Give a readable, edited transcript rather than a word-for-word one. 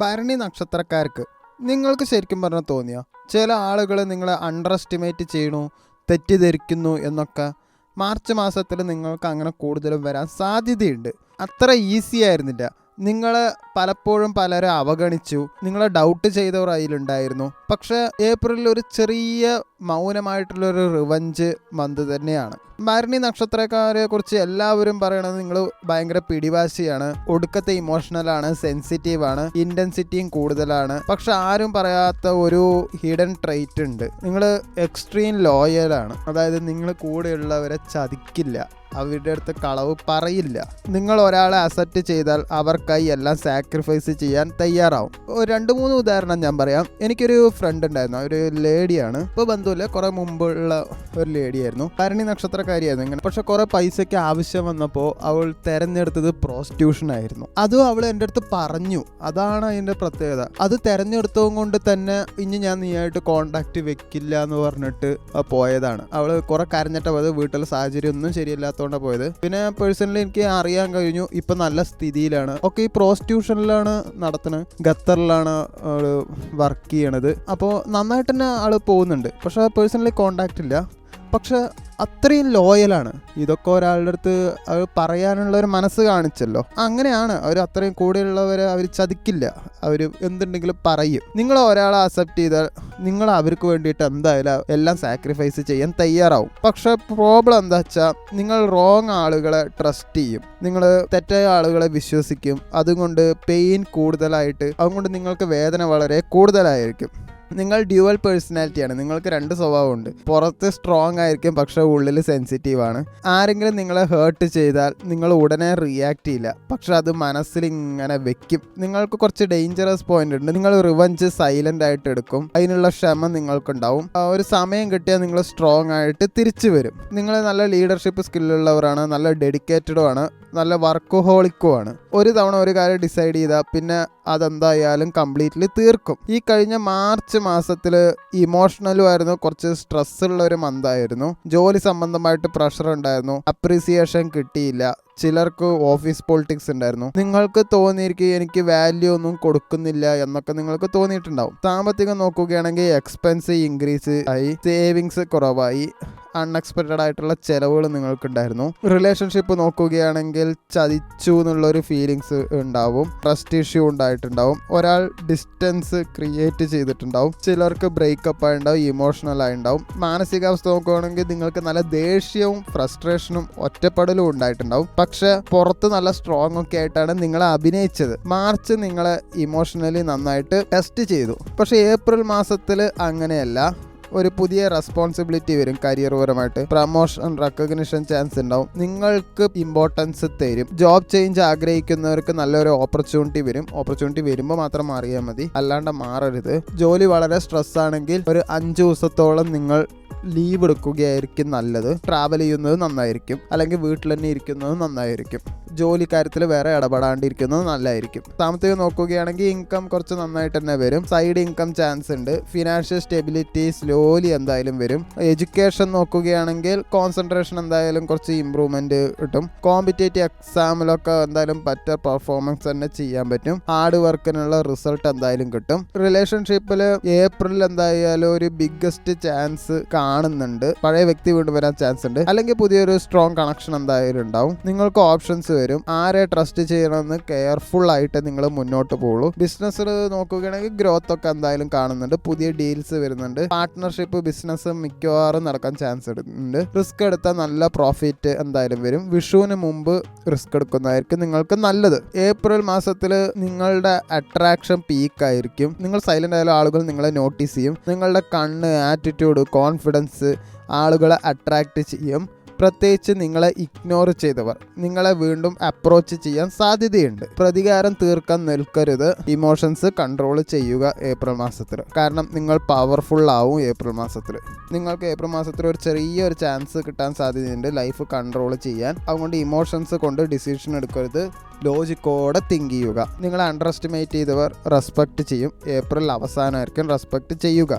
ഭരണി നക്ഷത്രക്കാർക്ക് നിങ്ങൾക്ക് ശരിക്കും പറഞ്ഞാൽ തോന്നിയോ ചില ആളുകൾ നിങ്ങളെ അണ്ടർ എസ്റ്റിമേറ്റ് ചെയ്യണു, തെറ്റിദ്ധരിക്കുന്നു എന്നൊക്കെ മാർച്ച് മാസത്തിൽ നിങ്ങൾക്ക് അങ്ങനെ കൂടുതലും വരാൻ സാധ്യതയുണ്ട്. അത്ര ഈസി ആയിരുന്നില്ല. നിങ്ങൾ പലപ്പോഴും പലരെ അവഗണിച്ചു, നിങ്ങളെ ഡൗട്ട് ചെയ്തവർ അതിലുണ്ടായിരുന്നു. പക്ഷേ ഏപ്രിലിൽ ഒരു ചെറിയ മൗനമായിട്ടുള്ളൊരു റിവഞ്ച് മന്ത് തന്നെയാണ്. ഭരണി നക്ഷത്രക്കാരെ കുറിച്ച് എല്ലാവരും പറയണത് നിങ്ങൾ ഭയങ്കര പിടിവാശിയാണ്, ഒടുക്കത്തെ ഇമോഷണലാണ്, സെൻസിറ്റീവാണ്, ഇൻറ്റൻസിറ്റിയും കൂടുതലാണ്. പക്ഷെ ആരും പറയാത്ത ഒരു ഹിഡൻ ട്രൈറ്റ് ഉണ്ട്, നിങ്ങൾ എക്സ്ട്രീം ലോയലാണ്. അതായത് നിങ്ങൾ കൂടെയുള്ളവരെ ചതിക്കില്ല, അവരുടെ അടുത്ത് കളവ് പറയില്ല. നിങ്ങൾ ഒരാളെ അക്സെപ്റ്റ് ചെയ്താൽ അവർക്കായി എല്ലാം സാക്രിഫൈസ് ചെയ്യാൻ തയ്യാറാവും. 2-3 ഉദാഹരണം ഞാൻ പറയാം. എനിക്കൊരു ഫ്രണ്ട് ഉണ്ടായിരുന്നു, ഒരു ലേഡിയാണ്, ഇപ്പോൾ ബന്ധുവില്ല, കുറെ മുമ്പുള്ള ഒരു ലേഡിയായിരുന്നു, ഭരണി നക്ഷത്രക്കാരിയായിരുന്നു ഇങ്ങനെ. പക്ഷെ കുറെ പൈസയ്ക്ക് ആവശ്യം വന്നപ്പോൾ അവൾ തെരഞ്ഞെടുത്തത് പ്രോസ്റ്റിറ്റ്യൂഷൻ ആയിരുന്നു. അതും അവൾ എൻ്റെ അടുത്ത് പറഞ്ഞു. അതാണ് അതിൻ്റെ പ്രത്യേകത. അത് തെരഞ്ഞെടുത്തതും കൊണ്ട് തന്നെ ഇനി ഞാൻ നീയായിട്ട് കോണ്ടാക്ട് വെക്കില്ല എന്ന് പറഞ്ഞിട്ട് പോയതാണ്. അവൾ കുറെ കരഞ്ഞിട്ട് പോയത്, വീട്ടിലെ സാഹചര്യം ഒന്നും ശരിയല്ലാത്ത പോയത്. പിന്നെ പേഴ്സണലി എനിക്ക് അറിയാൻ കഴിഞ്ഞു ഇപ്പൊ നല്ല സ്ഥിതിയിലാണ്. ഈ പ്രോസ്റ്റിറ്റ്യൂഷനിലാണ് നടത്തുന്നത്, ഖത്തറിലാണ് ആള് വർക്ക് ചെയ്യണത്. അപ്പോൾ നന്നായിട്ട് തന്നെ ആള് പോകുന്നുണ്ട്. പക്ഷെ പേഴ്സണലി കോണ്ടാക്ട് ഇല്ല. പക്ഷെ അത്രയും ലോയലാണ്. ഇതൊക്കെ ഒരാളുടെ അടുത്ത് അവർ പറയാനുള്ള ഒരു മനസ്സ് കാണിച്ചല്ലോ. അങ്ങനെയാണ് അവർ. അത്രയും കൂടെയുള്ളവരെ അവർ ചതിക്കില്ല, അവർ എന്തുണ്ടെങ്കിലും പറയും. നിങ്ങൾ ഒരാളെ അക്സെപ്റ്റ് ചെയ്താൽ നിങ്ങൾ അവർക്ക് വേണ്ടിയിട്ട് എന്തായാലും എല്ലാം സാക്രിഫൈസ് ചെയ്യാൻ തയ്യാറാവും. പക്ഷെ പ്രോബ്ലം എന്താ വെച്ചാൽ നിങ്ങൾ റോങ് ആളുകളെ ട്രസ്റ്റ് ചെയ്യും, നിങ്ങൾ തെറ്റായ ആളുകളെ വിശ്വസിക്കും. അതുകൊണ്ട് പെയിൻ കൂടുതലായിട്ട്, അതുകൊണ്ട് നിങ്ങൾക്ക് വേദന വളരെ കൂടുതലായിരിക്കും. നിങ്ങൾ ഡ്യുവൽ പേഴ്സണാലിറ്റിയാണ്. നിങ്ങൾക്ക് 2 സ്വഭാവമുണ്ട്. പുറത്ത് സ്ട്രോങ് ആയിരിക്കും, പക്ഷെ ഉള്ളിൽ സെൻസിറ്റീവാണ്. ആരെങ്കിലും നിങ്ങളെ ഹേർട്ട് ചെയ്താൽ നിങ്ങൾ ഉടനെ റിയാക്ട് ചെയ്യില്ല, പക്ഷെ അത് മനസ്സിൽ ഇങ്ങനെ വെക്കും. നിങ്ങൾക്ക് കുറച്ച് ഡേഞ്ചറസ് പോയിന്റ് ഉണ്ട്. നിങ്ങൾ റിവഞ്ച് സൈലന്റ് ആയിട്ട് എടുക്കും. അതിനുള്ള ക്ഷമ നിങ്ങൾക്കുണ്ടാവും. ഒരു സമയം കിട്ടിയാൽ നിങ്ങൾ സ്ട്രോങ് ആയിട്ട് തിരിച്ചു വരും. നിങ്ങൾ നല്ല ലീഡർഷിപ്പ് സ്കില്ലുള്ളവരാണ്, നല്ല ഡെഡിക്കേറ്റഡും ആണ്, നല്ല വർക്കഹോളിക്കും ആണ്. ഒരു തവണ ഒരു കാര്യം ഡിസൈഡ് ചെയ്താൽ പിന്നെ അതെന്തായാലും കംപ്ലീറ്റ്ലി തീർക്കും. ഈ കഴിഞ്ഞ മാർച്ച് മാസത്തിൽ ഇമോഷണലും ആയിരുന്നു, കുറച്ച് സ്ട്രെസ്സുള്ള ഒരു മന്തായിരുന്നു. ജോലി സംബന്ധമായിട്ട് പ്രഷർ ഉണ്ടായിരുന്നു, അപ്രീസിയേഷൻ കിട്ടിയില്ല. ചിലർക്ക് ഓഫീസ് പൊളിറ്റിക്സ് ഉണ്ടായിരുന്നു. നിങ്ങൾക്ക് തോന്നിയിരിക്കും എനിക്ക് വാല്യൂ ഒന്നും കൊടുക്കുന്നില്ല എന്നൊക്കെ നിങ്ങൾക്ക് തോന്നിയിട്ടുണ്ടാവും. സാമ്പത്തികം നോക്കുകയാണെങ്കിൽ എക്സ്പെൻസ് ഇൻക്രീസ് ആയി, സേവിങ്സ് കുറവായി, അൺഎക്സ്പെക്റ്റഡ് ആയിട്ടുള്ള ചിലവുകൾ നിങ്ങൾക്കുണ്ടായിരുന്നു. റിലേഷൻഷിപ്പ് നോക്കുകയാണെങ്കിൽ ചതിച്ചു എന്നുള്ളൊരു ഫീലിങ്സ് ഉണ്ടാവും, ട്രസ്റ്റ് ഇഷ്യൂ ഉണ്ടായിട്ടുണ്ടാവും, ഒരാൾ ഡിസ്റ്റൻസ് ക്രിയേറ്റ് ചെയ്തിട്ടുണ്ടാവും, ചിലർക്ക് ബ്രേക്കപ്പ് ആയിട്ടുണ്ടാവും, ഇമോഷണൽ ആയിട്ടുണ്ടാവും. മാനസികാവസ്ഥ നോക്കുകയാണെങ്കിൽ നിങ്ങൾക്ക് നല്ല ദേഷ്യവും ഫ്രസ്ട്രേഷനും ഒറ്റപ്പെടലും ഉണ്ടായിട്ടുണ്ടാവും. പക്ഷെ പുറത്ത് നല്ല സ്ട്രോങ് ഒക്കെ ആയിട്ടാണ് നിങ്ങളെ അഭിനയിച്ചത്. മാർച്ച് നിങ്ങളെ ഇമോഷണലി നന്നായിട്ട് ടെസ്റ്റ് ചെയ്തു. പക്ഷെ ഏപ്രിൽ മാസത്തിൽ അങ്ങനെയല്ല. ഒരു പുതിയ റെസ്പോൺസിബിലിറ്റി വരും, കരിയർ പരമായിട്ട് പ്രമോഷൻ, റെക്കഗ്നിഷൻ ചാൻസ് ഉണ്ടാവും, നിങ്ങൾക്ക് ഇമ്പോർട്ടൻസ് തരും. ജോബ് ചേഞ്ച് ആഗ്രഹിക്കുന്നവർക്ക് നല്ലൊരു ഓപ്പർച്യൂണിറ്റി വരും. ഓപ്പർച്യൂണിറ്റി വരുമ്പോൾ മാത്രം മാറിയാൽ മതി, അല്ലാണ്ട് മാറരുത്. ജോലി വളരെ സ്ട്രെസ് ആണെങ്കിൽ ഒരു 5 ദിവസത്തോളം നിങ്ങൾ ലീവ് എടുക്കുകയായിരിക്കും നല്ലത്. ട്രാവൽ ചെയ്യുന്നത് നന്നായിരിക്കും, അല്ലെങ്കിൽ വീട്ടിൽ തന്നെ ഇരിക്കുന്നത് നന്നായിരിക്കും. ജോലി കാര്യത്തിൽ വേറെ ഇടപെടാണ്ടിരിക്കുന്നത് നല്ലതായിരിക്കും. സാമ്പത്തികം നോക്കുകയാണെങ്കിൽ ഇൻകം കുറച്ച് നന്നായിട്ട് തന്നെ വരും. സൈഡ് ഇൻകം ചാൻസ് ഉണ്ട്. ഫിനാൻഷ്യൽ സ്റ്റെബിലിറ്റി സ്ലോലി എന്തായാലും വരും. എഡ്യൂക്കേഷൻ നോക്കുകയാണെങ്കിൽ കോൺസെൻട്രേഷൻ എന്തായാലും കുറച്ച് ഇമ്പ്രൂവ്മെന്റ് കിട്ടും. കോമ്പറ്റേറ്റീവ് എക്സാമിലൊക്കെ എന്തായാലും ബെറ്റർ പെർഫോമൻസ് തന്നെ ചെയ്യാൻ പറ്റും. ഹാർഡ് വർക്കിനുള്ള റിസൾട്ട് എന്തായാലും കിട്ടും. റിലേഷൻഷിപ്പിൽ ഏപ്രിൽ എന്തായാലും ഒരു ബിഗ്ഗസ്റ്റ് ചാൻസ് കാണുന്നുണ്ട്. പഴയ വ്യക്തി വീണ്ടും വരാൻ ചാൻസ് ഉണ്ട്, അല്ലെങ്കിൽ പുതിയൊരു സ്ട്രോങ് കണക്ഷൻ എന്തായാലും ഉണ്ടാവും. നിങ്ങൾക്ക് ഓപ്ഷൻസ് വരും. ആരെ ട്രസ്റ്റ് ചെയ്യണമെന്ന് കെയർഫുൾ ആയിട്ട് നിങ്ങൾ മുന്നോട്ട് പോകുള്ളൂ. ബിസിനസ്സിൽ നോക്കുകയാണെങ്കിൽ ഗ്രോത്ത് ഒക്കെ എന്തായാലും കാണുന്നുണ്ട്. പുതിയ ഡീൽസ് വരുന്നുണ്ട്. പാർട്ട്ണർഷിപ്പ് ബിസിനസ് മിക്കവാറും നടക്കാൻ ചാൻസ് ഉണ്ട്. റിസ്ക് എടുത്താൽ നല്ല പ്രോഫിറ്റ് എന്തായാലും വരും. വിഷുവിന് മുമ്പ് റിസ്ക് എടുക്കുന്നതായിരിക്കും നിങ്ങൾക്ക് നല്ലത്. ഏപ്രിൽ മാസത്തിൽ നിങ്ങളുടെ അട്രാക്ഷൻ പീക്ക് ആയിരിക്കും. നിങ്ങൾ സൈലന്റ് ആയാലും ആളുകൾ നിങ്ങളെ നോട്ടീസ് ചെയ്യും. നിങ്ങളുടെ കണ്ണ്, ആറ്റിറ്റ്യൂഡ്, കോൺഫിഡൻസ് ആളുകളെ അട്രാക്റ്റ് ചെയ്യും. പ്രത്യേകിച്ച് നിങ്ങളെ ഇഗ്നോർ ചെയ്തവർ നിങ്ങളെ വീണ്ടും അപ്രോച്ച് ചെയ്യാൻ സാധ്യതയുണ്ട്. പ്രതികാരം തീർക്കാൻ നിൽക്കരുത്. ഇമോഷൻസ് കൺട്രോൾ ചെയ്യുക ഏപ്രിൽ മാസത്തിൽ. കാരണം നിങ്ങൾ പവർഫുൾ ആവും ഏപ്രിൽ മാസത്തിൽ. നിങ്ങൾക്ക് ഏപ്രിൽ മാസത്തിൽ ഒരു ചെറിയൊരു ചാൻസ് കിട്ടാൻ സാധ്യതയുണ്ട് ലൈഫ് കൺട്രോൾ ചെയ്യാൻ. അതുകൊണ്ട് ഇമോഷൻസ് കൊണ്ട് ഡിസിഷൻ എടുക്കരുത്. ലോജിക്കോടെ തിങ്ക് ചെയ്യുക. നിങ്ങളെ അണ്ടർ എസ്റ്റിമേറ്റ് ചെയ്തവർ റെസ്പെക്റ്റ് ചെയ്യും. ഏപ്രിൽ അവസാനമായിരിക്കും റെസ്പെക്റ്റ് ചെയ്യുക.